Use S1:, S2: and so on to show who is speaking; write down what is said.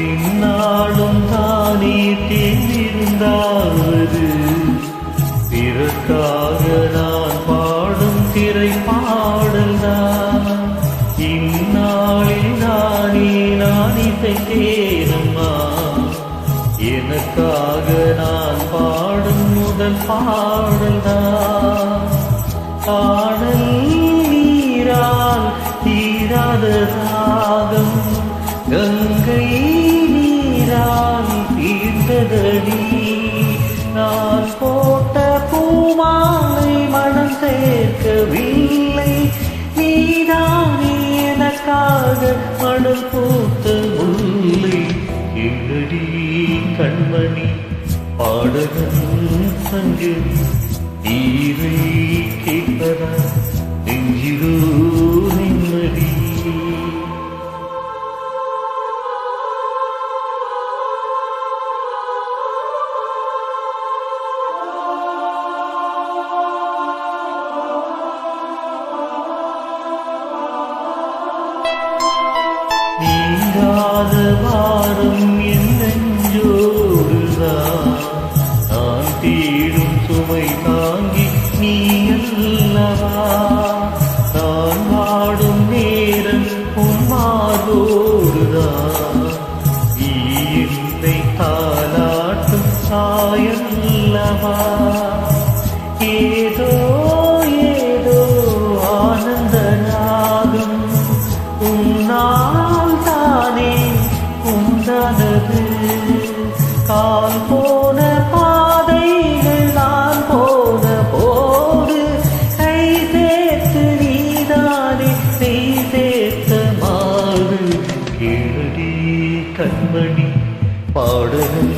S1: இந்நாளும் தானே தேர்ந்திருந்தாவது பிறக்காக நான் பாடும் திரை பாடல்தான். இந்நாளில் நானே நான் இசைத்தேனம்மா, எனக்காக நான் பாடும் முதல் பாடல்தான். காணல் நீரால் தீராத தாகம் கங்கை நீரால் தீர்ந்ததடி. நான் போட்ட பூமாலை மனம் சேர்க்கவில்லை, நீதானே எனக்காக மணல் பூத்த முல்லை. எங்கடி கண்மணி பாடகன் சங்கு நீரை கேட்பதா நெஞ்சிலோ நிம்மதி. நீங்காத வாரம் என் நெஞ்சோடுதான், நான் தேடும் சுமை தாங்கி நீ அல்லவா. நான் வாடும் நேரம் உன் மார்போடுதான், நீ என்னை தாலாட்டும் சாயல்லவா. ஏதோ ஏதோ ஆனந்த நாகம் உன்னால் தானே உண்டானது. கால் போன பாதைகள் நான் போன போது கை சேர்த்து நீதானே நெய் சேர்த்த மாறு. கேளடி கண்மணி பாடகன்